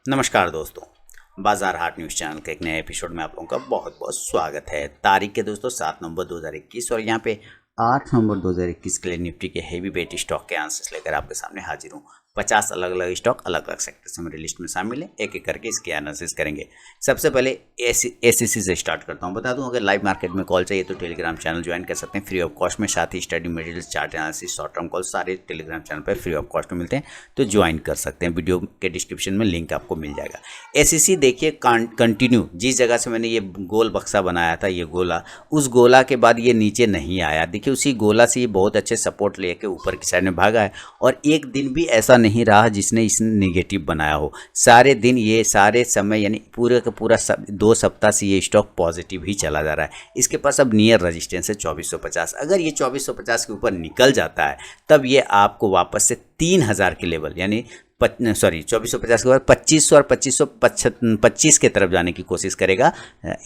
नमस्कार दोस्तों, बाजार हाट न्यूज़ चैनल के एक नए एपिसोड में आप लोगों का बहुत बहुत स्वागत है। तारीख के दोस्तों 7 नवंबर 2021 और यहाँ पे 8 नवंबर 2021 के लिए निफ्टी के हेवी वेट स्टॉक के आंसर्स लेकर आपके सामने हाजिर हूँ। 50 अलग अलग स्टॉक अलग अलग सेक्टर से मेरी लिस्ट में शामिल है, एक एक करके इसके एनालिसिस करेंगे। सबसे पहले एसीसी से स्टार्ट करता हूँ। बता दूँ, अगर लाइव मार्केट में कॉल चाहिए तो टेलीग्राम चैनल ज्वाइन कर सकते हैं फ्री ऑफ कॉस्ट में। साथ ही study material, chart analysis, short term call सारे टेलीग्राम चैनल पर फ्री ऑफ कॉस्ट में मिलते हैं, तो ज्वाइन कर सकते हैं। वीडियो के डिस्क्रिप्शन में लिंक आपको मिल जाएगा। एसीसी देखिए कंटिन्यू जिस जगह से मैंने ये गोल बक्सा बनाया था, ये गोला, उस गोला के बाद ये नीचे नहीं आया। देखिए उसी गोला से ये बहुत अच्छे सपोर्ट लेके ऊपर की साइड में भागा है और एक दिन भी ऐसा नहीं रहा जिसने इसने नेगेटिव बनाया हो। सारे दिन, ये सारे समय, यानी पूरे का पूरा 2 सप्ताह से ये स्टॉक पॉजिटिव ही चला जा रहा है। इसके पास अब नियर रेजिस्टेंस है 2450। अगर ये 2450 के ऊपर निकल जाता है तब ये आपको वापस से 3000 के लेवल, यानी 2450 के बाद 2500 और 2525 के तरफ जाने की कोशिश करेगा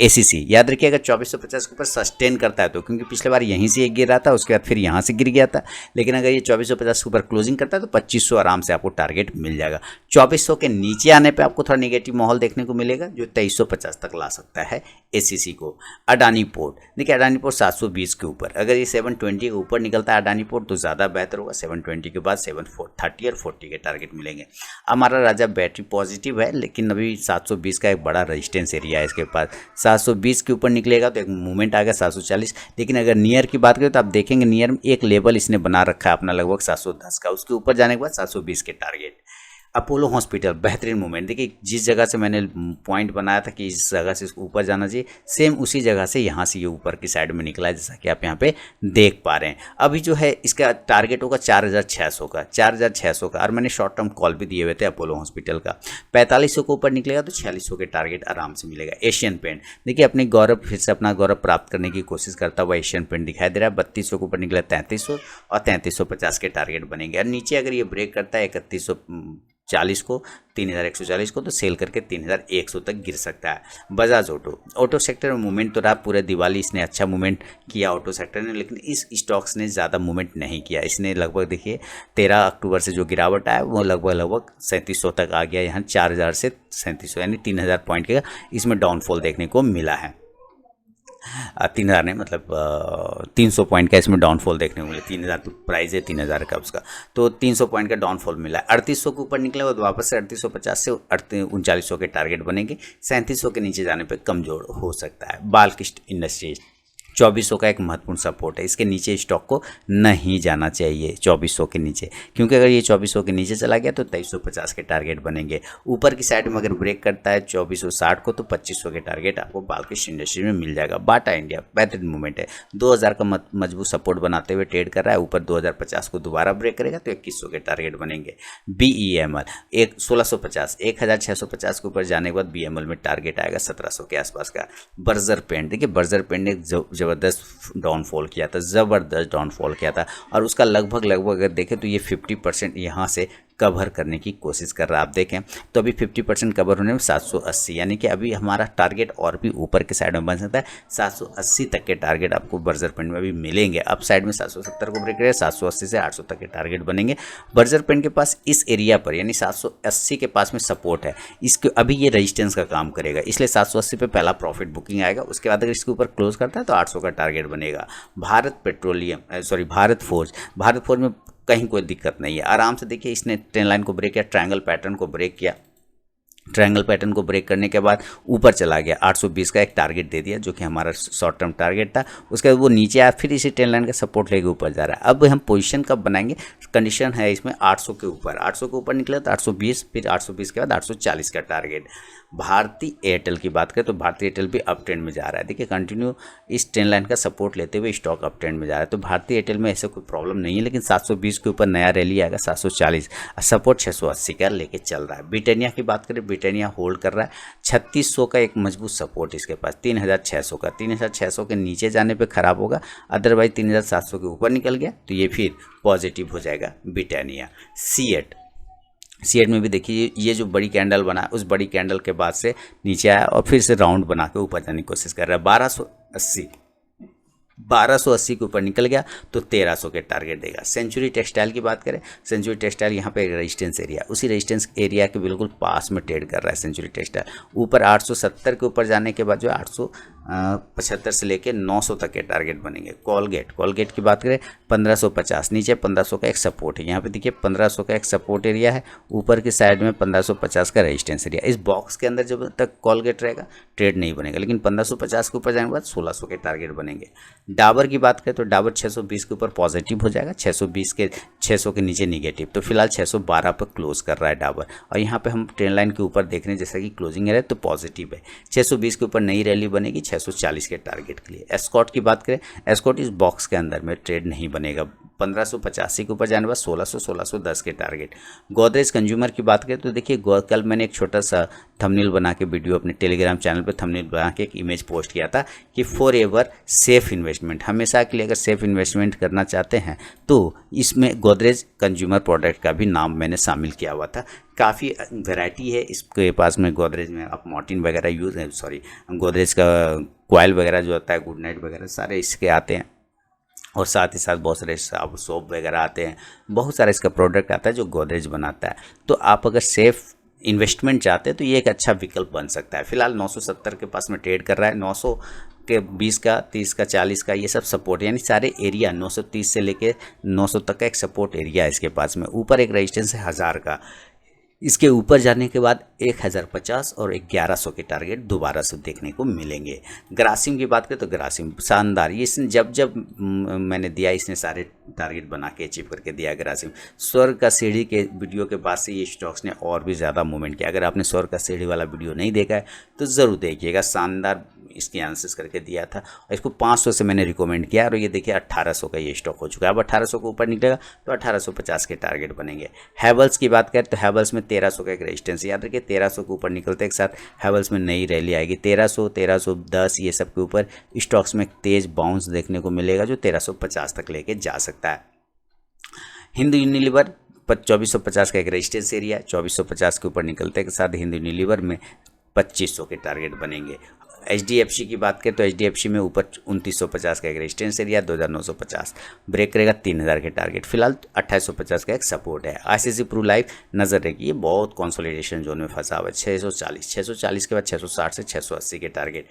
एसीसी। याद रखिए, अगर 2450 के ऊपर सस्टेन करता है तो, क्योंकि पिछले बार यहीं से गिर रहा था, उसके बाद फिर यहाँ से गिर गया था, लेकिन अगर ये 2450 के ऊपर क्लोजिंग करता है तो 2500 आराम से आपको टारगेट मिल जाएगा। 2400 के नीचे आने पर आपको थोड़ा नेगेटिव माहौल देखने को मिलेगा जो 2350 तक ला सकता है एसीसी को। अडानी पोर्ट, देखिए अडानी पोर्ट 720 के ऊपर, अगर ये 720 के ऊपर निकलता है अडानी पोर्ट तो ज़्यादा बेहतर होगा। 720 के बाद 730 और 40 के टारगेट मिलेंगे। हमारा राजा बैटरी पॉजिटिव है, लेकिन अभी 720 का एक बड़ा रेजिस्टेंस एरिया है इसके पास। 720 के ऊपर निकलेगा तो एक मूवमेंट आएगा 740, लेकिन अगर नियर की बात करें तो आप देखेंगे नियर में एक लेवल इसने बना रखा है अपना लगभग 710 का। उसके ऊपर जाने के बाद 720 के टारगेट। अपोलो हॉस्पिटल बेहतरीन मूवमेंट, देखिए जिस जगह से मैंने पॉइंट बनाया था कि इस जगह से ऊपर जाना चाहिए, सेम उसी जगह से यहाँ से ये ऊपर की साइड में निकला है, जैसा कि आप यहाँ पे देख पा रहे हैं। अभी जो है इसका टारगेट होगा 4600 का, 4600 का। और मैंने शॉर्ट टर्म कॉल भी दिए हुए थे अपोलो हॉस्पिटल का। 4500 के ऊपर निकलेगा तो 4600 के टारगेट आराम से मिलेगा। एशियन पेंट, देखिए अपनी गौरव, फिर से अपना गौरव प्राप्त करने की कोशिश करता हुआ एशियन पेंट दिखाई दे रहा है। 3200 के ऊपर निकला 3300 और 3350 के टारगेट बनेंगे। और नीचे अगर ये ब्रेक करता है 3140 को, 3140 को, तो सेल करके 3100 तक गिर सकता है। बजाज ऑटो सेक्टर में मूवमेंट तो रहा पूरे दिवाली, इसने अच्छा मूवमेंट किया ऑटो सेक्टर ने, लेकिन इस स्टॉक्स ने ज़्यादा मूवमेंट नहीं किया। इसने लगभग देखिए 13 अक्टूबर से जो गिरावट आया वो लगभग 3700 तक आ गया। यहाँ 4000 से 3700 यानी 3000 पॉइंट का इसमें डाउनफॉल देखने को मिला है। 3000 नहीं, मतलब 300 पॉइंट का इसमें डाउनफॉल देखने को मिले। 3000 तो प्राइस है 3000 का उसका, तो 300 पॉइंट का डाउनफॉल मिला है। 3800 के ऊपर निकले तो वापस से 3850 से 3900 के टारगेट बनेंगे। 3700 के नीचे जाने पे कमजोर हो सकता है। बाल्किस्ट इंडस्ट्रीज 2400 का एक महत्वपूर्ण सपोर्ट है, इसके नीचे स्टॉक को नहीं जाना चाहिए 2400 के नीचे, क्योंकि अगर ये 2400 के नीचे चला गया तो 2350 के टारगेट बनेंगे। ऊपर की साइड में अगर ब्रेक करता है 2460 को तो 2500 के टारगेट आपको बाल्किस्ट इंडस्ट्री में मिल जाएगा। बाटा इंडिया बेहतरीन मूवमेंट है, 2000 का मजबूत सपोर्ट बनाते हुए ट्रेड कर रहा है। ऊपर 2050 को दोबारा ब्रेक करेगा तो 2100 के टारगेट बनेंगे। BEML 1650, 1650 के ऊपर जाने के बाद BEML में टारगेट आएगा 1700 के आसपास का। बर्जर पेंट, देखिए बर्जर पेंट ने ज़बरदस्त डाउनफॉल किया था, ज़बरदस्त डाउनफॉल किया था, और उसका लगभग अगर देखें तो ये 50% यहाँ से कवर करने की कोशिश कर रहा है। आप देखें तो अभी 50% कवर होने में 780, यानी कि अभी हमारा टारगेट और भी ऊपर के साइड में बन सकता है। 780 तक के टारगेट आपको बर्जर पेंट में अभी मिलेंगे। अप साइड में 770 को ब्रेक करेगा, 780 से 800 तक के टारगेट बनेंगे। बर्जर पेंट के पास इस एरिया पर, यानी 780 के पास में सपोर्ट है, इसके अभी ये रेजिस्टेंस का काम करेगा, इसलिए 780 पे पहला प्रॉफिट बुकिंग आएगा। उसके बाद अगर इसके ऊपर क्लोज करता है तो 800 का टारगेट बनेगा। भारत फोर्ज में कहीं कोई दिक्कत नहीं है, आराम से देखिए इसने ट्रेंड लाइन को ब्रेक किया, ट्रायंगल पैटर्न को ब्रेक किया। ट्रायंगल पैटर्न को ब्रेक करने के बाद ऊपर चला गया, 820 का एक टारगेट दे दिया जो कि हमारा शॉर्ट टर्म टारगेट था। उसके बाद वो नीचे आया, फिर इसी ट्रेंड लाइन का सपोर्ट लेके ऊपर जा रहा है। अब हम पोजीशन कब बनाएंगे, कंडीशन है इसमें 800 के ऊपर, 800 के ऊपर निकला तो 820, फिर 820 के बाद 840 का टारगेट। भारती एयरटेल की बात करें तो भारती एयरटेल भी अप ट्रेंड में जा रहा है। देखिए कंटिन्यू इस ट्रेंड लाइन का सपोर्ट लेते हुए स्टॉक अप ट्रेंड में जा रहा है, तो भारती एयरटेल में ऐसे कोई प्रॉब्लम नहीं है। लेकिन 720 के ऊपर नया रैली आएगा, 740 सपोर्ट 680 का लेके चल रहा है। ब्रिटानिया की बात करें, ब्रिटानिया होल्ड कर रहा है 3600 का एक मजबूत सपोर्ट इसके पास, 3600 का। 3600 के नीचे जाने पे खराब होगा, अदरवाइज 3700 के ऊपर निकल गया तो ये फिर पॉजिटिव हो जाएगा ब्रिटानिया। सीएट में भी देखिए ये जो बड़ी कैंडल बना है, उस बड़ी कैंडल के बाद से नीचे आया और फिर से राउंड बना के ऊपर जाने की कोशिश कर रहा है। 1280 के ऊपर निकल गया तो 1300 के टारगेट देगा। सेंचुरी टेक्सटाइल की बात करें, सेंचुरी टेक्सटाइल यहाँ पे रेजिस्टेंस एरिया, उसी रेजिस्टेंस एरिया के बिल्कुल पास में ट्रेड कर रहा है सेंचुरी टेक्सटाइल। ऊपर 870 के ऊपर जाने के बाद जो 875 से लेके 900 तक के टारगेट बनेंगे। कोलगेट की बात करें 1550, नीचे 1500 का एक सपोर्ट है। यहाँ पे देखिए 1500 का एक सपोर्ट एरिया है, ऊपर की साइड में 1550 का रेजिस्टेंस एरिया। इस बॉक्स के अंदर जब तक कोलगेट रहेगा ट्रेड नहीं बनेगा, लेकिन 1550 के ऊपर जाने के बाद 1600 के टारगेट बनेंगे। डाबर की बात करें तो डाबर 620 के ऊपर पॉजिटिव हो जाएगा, 600 के नीचे निगेटिव। तो फिलहाल 612 पर क्लोज कर रहा है डाबर, और यहाँ पे हम ट्रेंड लाइन के ऊपर देख रहे हैं जैसा कि क्लोजिंग है तो पॉजिटिव है। 620 के ऊपर नई रैली बनेगी 640 के टारगेट के लिए। एस्कॉर्ट की बात करें, एस्कॉर्ट इस बॉक्स के अंदर में ट्रेड नहीं बनेगा, 1585 के ऊपर जाने के बाद 1610 के टारगेट। गोदरेज कंज्यूमर की बात करें तो देखिए कल मैंने एक छोटा सा थंबनेल बना के वीडियो अपने टेलीग्राम चैनल पे थंबनेल बना के एक इमेज पोस्ट किया था कि फॉर एवर सेफ इन्वेस्टमेंट, हमेशा के लिए अगर सेफ इन्वेस्टमेंट करना चाहते हैं तो इसमें गोदरेज कंज्यूमर प्रोडक्ट का भी नाम मैंने शामिल किया हुआ था। काफ़ी वैरायटी है इसके पास में। गोदरेज में आप मॉर्टिन वगैरह गोदरेज का कॉइल वगैरह जो होता है, गुड नाइट वगैरह सारे इसके आते हैं, और साथ ही साथ बहुत सारे सोप वगैरह आते हैं, बहुत सारा इसका प्रोडक्ट आता है जो गोदरेज बनाता है। तो आप अगर सेफ इन्वेस्टमेंट चाहते हैं तो ये एक अच्छा विकल्प बन सकता है। फिलहाल 970 के पास में ट्रेड कर रहा है, 900 के 20 का, 30 का, 40 का, ये सब सपोर्ट, यानी सारे एरिया 930 से लेके 900 तक का एक सपोर्ट एरिया है इसके पास में। ऊपर एक रेजिस्टेंस है 1000 का, इसके ऊपर जाने के बाद 1050 और 1100 के टारगेट दोबारा से देखने को मिलेंगे। ग्रासिम की बात करें तो ग्रासिम शानदार, ये इसने जब मैंने दिया इसने सारे टारगेट बना के अचीव करके दिया। ग्रासिम स्वर्ग का सीढ़ी के वीडियो के बाद से ये स्टॉक्स ने और भी ज़्यादा मूवमेंट किया। अगर आपने स्वर्ग का सीढ़ी वाला वीडियो नहीं देखा है तो ज़रूर देखिएगा, शानदार इसकी एनालिसिस करके दिया था, और इसको 500 से मैंने रिकमेंड किया, और ये देखिए 1800 का ये स्टॉक हो चुका है। अब 1800 को ऊपर निकलेगा तो 1850 के टारगेट बनेंगे। हैवल्स की बात करें तो हैवल्स में 1300 का एक रेजिस्टेंस, याद रखिए 1300 के ऊपर निकलते एक साथ हैवल्स में नई रैली आएगी। 1300, 1310 ये सब के ऊपर स्टॉक्स में तेज बाउंस देखने को मिलेगा जो 1350 तक लेके जा सकता है। हिंद यूनिलीवर 2450 का एक रेजिस्टेंस एरिया है, 2450 के ऊपर निकलते के साथ हिंद यूनिलीवर में 2500 के टारगेट बनेंगे। HDFC की बात करें तो HDFC में ऊपर 2950 का एक रेजिस्टेंस एरिया, 2950 ब्रेक करेगा 3000 के टारगेट। फिलहाल 2850 का एक सपोर्ट है। ICICI प्रू लाइफ नजर रखिए, बहुत कंसोलिडेशन जोन में फंसा हुआ है। 640 के बाद 660 से 680 के टारगेट।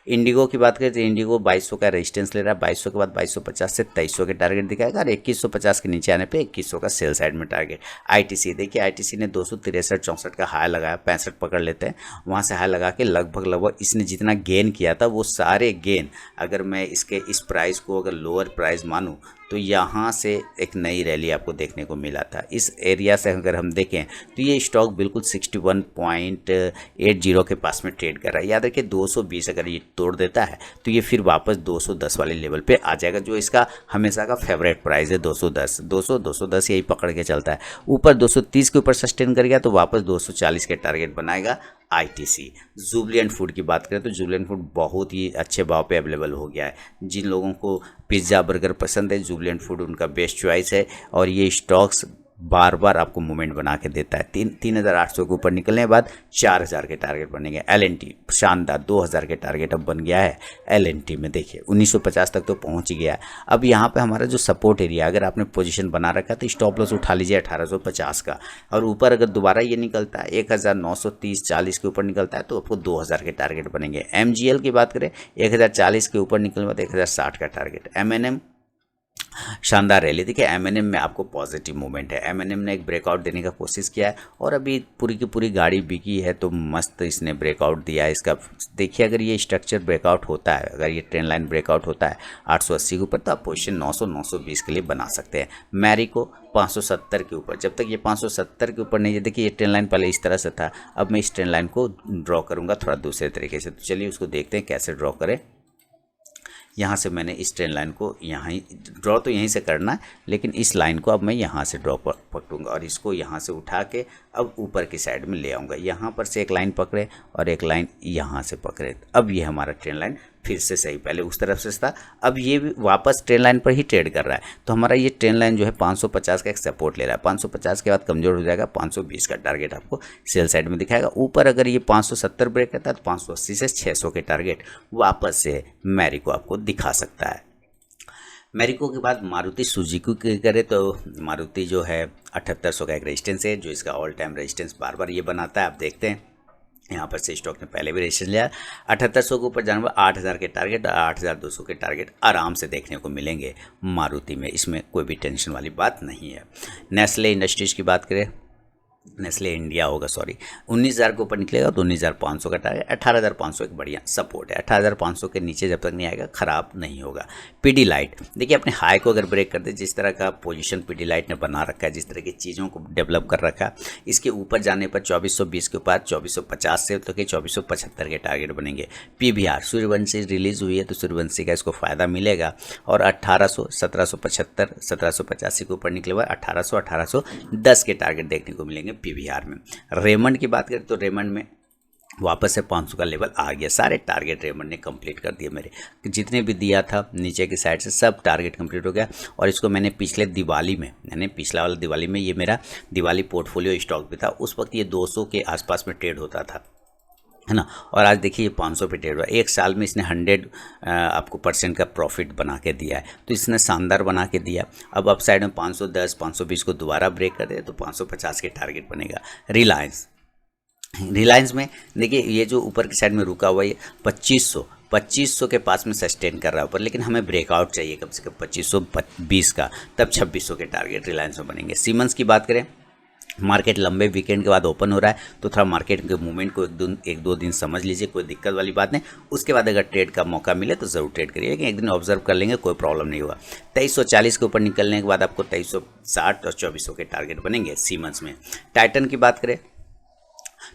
इंडिगो की बात करें तो इंडिगो 2200 का रेजिस्टेंस ले रहा है, 2200 के बाद 2250 से 2300 के टारगेट दिखाएगा, और 2150 के नीचे आने पे 2100 का सेल साइड में टारगेट। ITC देखिए, ITC ने 263-64 का हाई लगाया, 65 पकड़ लेते हैं, वहाँ से हाई लगा के लगभग इसने जितना गेन किया था वो सारे गेन, अगर मैं इसके इस प्राइस को अगर लोअर प्राइस मानूँ तो यहाँ से एक नई रैली आपको देखने को मिला था। इस एरिया से अगर हम देखें तो ये स्टॉक बिल्कुल 61.80 के पास में ट्रेड कर रहा है। याद रखिए 220 अगर ये तोड़ देता है तो ये फिर वापस 210 वाले लेवल पे आ जाएगा, जो इसका हमेशा का फेवरेट प्राइस है 210 यही पकड़ के चलता है। ऊपर 230 के ऊपर सस्टेन कर गया तो वापस 240 के टारगेट बनाएगा। ITC जुबलेंट फूड की बात करें तो जुबलेंट फूड बहुत ही अच्छे भाव पे अवेलेबल हो गया है। जिन लोगों को पिज़्ज़ा बर्गर पसंद है जुबलेंट फूड उनका बेस्ट चॉइस है, और ये स्टॉक्स बार बार आपको मूवमेंट बना के देता है। 3800 के ऊपर निकलने के बाद 4000 के टारगेट बनेंगे। LNT शानदार 2000 के टारगेट अब बन गया है। LNT में देखिए 1950 तक तो पहुंच गया है। अब यहाँ पे हमारा जो सपोर्ट एरिया, अगर आपने पोजीशन बना रखा है तो स्टॉप लॉस उठा लीजिए 1850 का, और ऊपर अगर दोबारा ये निकलता है 1930-40 के ऊपर निकलता है तो आपको 2000 के टारगेट बनेंगे। MGL की बात करें 1040 के ऊपर निकलने के बाद 1060 का टारगेट। MNM शानदार रैली, देखिए M&M में आपको पॉजिटिव मूवमेंट है। M&M ने एक ब्रेकआउट देने का कोशिश किया है, और अभी पूरी की पूरी गाड़ी बिकी है तो मस्त इसने ब्रेकआउट दिया है। इसका देखिए अगर ये स्ट्रक्चर ब्रेकआउट होता है, अगर ये ट्रेंड लाइन ब्रेकआउट होता है 880 के ऊपर तो आप पोजीशन 900-920 के लिए बना सकते हैं। मैरिको 570 के ऊपर, जब तक ये 570 के ऊपर नहीं है, देखिए ये ट्रेंड लाइन पहले इस तरह से था, अब मैं इस ट्रेंड लाइन को ड्रॉ करूँगा थोड़ा दूसरे तरीके से। तो चलिए उसको देखते हैं कैसे ड्रॉ करें। यहाँ से मैंने इस ट्रेंड लाइन को यहाँ ही ड्रॉ तो यहीं से करना है, लेकिन इस लाइन को अब मैं यहाँ से ड्रॉ पकड़ूंगा और इसको यहाँ से उठा के अब ऊपर की साइड में ले आऊँगा। यहाँ पर से एक लाइन पकड़े और एक लाइन यहाँ से पकड़े, अब ये हमारा ट्रेंड लाइन फिर से सही, पहले उस तरफ से था, अब ये भी वापस ट्रेंड लाइन पर ही ट्रेड कर रहा है। तो हमारा ये ट्रेंड लाइन जो है 550 का एक सपोर्ट ले रहा है, 550 के बाद कमज़ोर हो जाएगा, 520 का टारगेट आपको सेल साइड में दिखाएगा। ऊपर अगर ये 570 ब्रेक करता है तो 580 से 600 के टारगेट वापस से मैरिको आपको दिखा सकता है। मैरिको के बाद मारुति सुजुकी की करें तो मारुति जो है 7800 का एक रेजिस्टेंस है, जो इसका ऑल टाइम रेजिस्टेंस बार बार ये बनाता है। आप देखते हैं यहाँ पर से स्टॉक ने पहले भी रेजिस्टेंस लिया, 7800 के ऊपर जाने पर 8000 के टारगेट और 8200 के टारगेट आराम से देखने को मिलेंगे मारुति में, इसमें कोई भी टेंशन वाली बात नहीं है। नेस्ले इंडस्ट्रीज़ की बात करें, नेस्ले इंडिया होगा, सॉरी, 19,000 के ऊपर निकलेगा तो 19,500 का टारगेट, 18,500 एक बढ़िया सपोर्ट है। 18,500 के नीचे जब तक नहीं आएगा खराब नहीं होगा। पीडीलाइट देखिए अपने हाई को अगर ब्रेक कर दे, जिस तरह का पोजीशन पीडीलाइट ने बना रखा है, जिस तरह की चीज़ों को डेवलप कर रखा है, इसके ऊपर जाने पर 2420 के ऊपर 2450 से तो 2475 के टारगेट बनेंगे। पीवीआर सूर्यवंशी रिलीज हुई है तो सूर्यवंशी का इसको फ़ायदा मिलेगा और 1800, 1775, 1785 के ऊपर निकले हुआ 1800, 1810 के टारगेट देखने को मिलेंगे पीवीआर में। रेमंड की बात करें तो रेमंड में वापस से 500 का लेवल आ गया, सारे टारगेट रेमंड ने कंप्लीट कर दिए मेरे, जितने भी दिया था नीचे की साइड से सब टारगेट कंप्लीट हो गया। और इसको मैंने पिछले दिवाली में, यानी पिछला वाला दिवाली में, ये मेरा दिवाली पोर्टफोलियो स्टॉक भी था, उस वक्त ये 200 के आसपास में ट्रेड होता था, है ना, और आज देखिए ये 500 पे ट्रेड हुआ। एक साल में इसने 100 आपको % का प्रॉफिट बना के दिया है, तो इसने शानदार बना के दिया। अब अप साइड में 510, 520 को दोबारा ब्रेक कर दे तो 550 के टारगेट बनेगा। रिलायंस में देखिए ये जो ऊपर की साइड में रुका हुआ है 2500 के पास में सस्टेन कर रहा है ऊपर, लेकिन हमें ब्रेकआउट चाहिए कम से कम 2520 का, तब 2600 के टारगेट रिलायंस में बनेंगे। सीमेंस की बात करें, मार्केट लंबे वीकेंड के बाद ओपन हो रहा है तो थोड़ा मार्केट के मूवमेंट को एक दो दिन समझ लीजिए, कोई दिक्कत वाली बात नहीं। उसके बाद अगर ट्रेड का मौका मिले तो ज़रूर ट्रेड करिए, लेकिन एक दिन ऑब्जर्व कर लेंगे, कोई प्रॉब्लम नहीं होगा। 2340 के ऊपर निकलने के बाद आपको 2360 और 2400 के टारगेट बनेंगे सीमेंस में। टाइटन की बात करें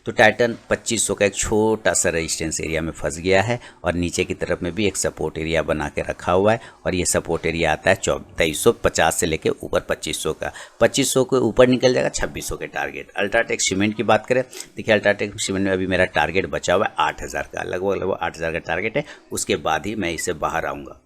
तो टाइटन 2500 का एक छोटा सा रेजिस्टेंस एरिया में फंस गया है और नीचे की तरफ में भी एक सपोर्ट एरिया बना के रखा हुआ है, और ये सपोर्ट एरिया आता है 2350 से लेके ऊपर 2500 का। 2500 के ऊपर निकल जाएगा 2600 के टारगेट। अल्ट्राटेक सीमेंट की बात करें, देखिए अल्ट्राटेक सीमेंट में अभी मेरा टारगेट बचा हुआ है 8000 का, लगभग 8000 का टारगेट है, उसके बाद ही मैं इससे बाहर आऊँगा।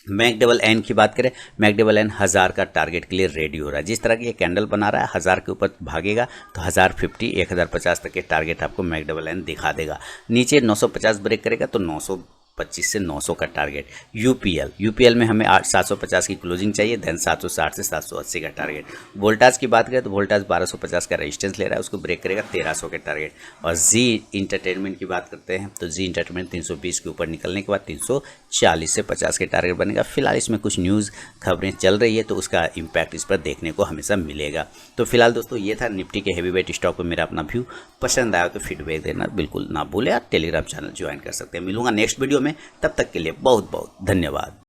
मैकडबल की बात करें, मैकडबल 1000 का टारगेट के लिए रेडी हो रहा है। जिस तरह की ये कैंडल बना रहा है 1000 के ऊपर भागेगा तो 1050, 1050 तक के टारगेट आपको मैकडबल दिखा देगा। नीचे 950 ब्रेक करेगा तो 925 से 900 का टारगेट। यूपीएल में हमें 750 की क्लोजिंग चाहिए, देन 760 से 780 का टारगेट। वोल्टास की बात करें तो वोल्टास 1250 का रेजिस्टेंस ले रहा है, उसको ब्रेक करेगा 1300 के टारगेट। और जी इंटरटेनमेंट की बात करते हैं तो जी इंटरटेनमेंट 320 के ऊपर निकलने के बाद 340 से 50 के टारगेट बनेगा। फिलहाल इसमें कुछ न्यूज़ खबरें चल रही है तो उसका इम्पैक्ट इस पर देखने को हमेशा मिलेगा। तो फिलहाल दोस्तों ये था निफ्टी के हैवी वेट स्टॉक पर मेरा अपना व्यू। पसंद आया तो फीडबैक देना बिल्कुल ना भूलें, आप टेलीग्राम चैनल ज्वाइन कर सकते हैं। मिलूंगा नेक्स्ट वीडियो में, तब तक के लिए बहुत बहुत धन्यवाद।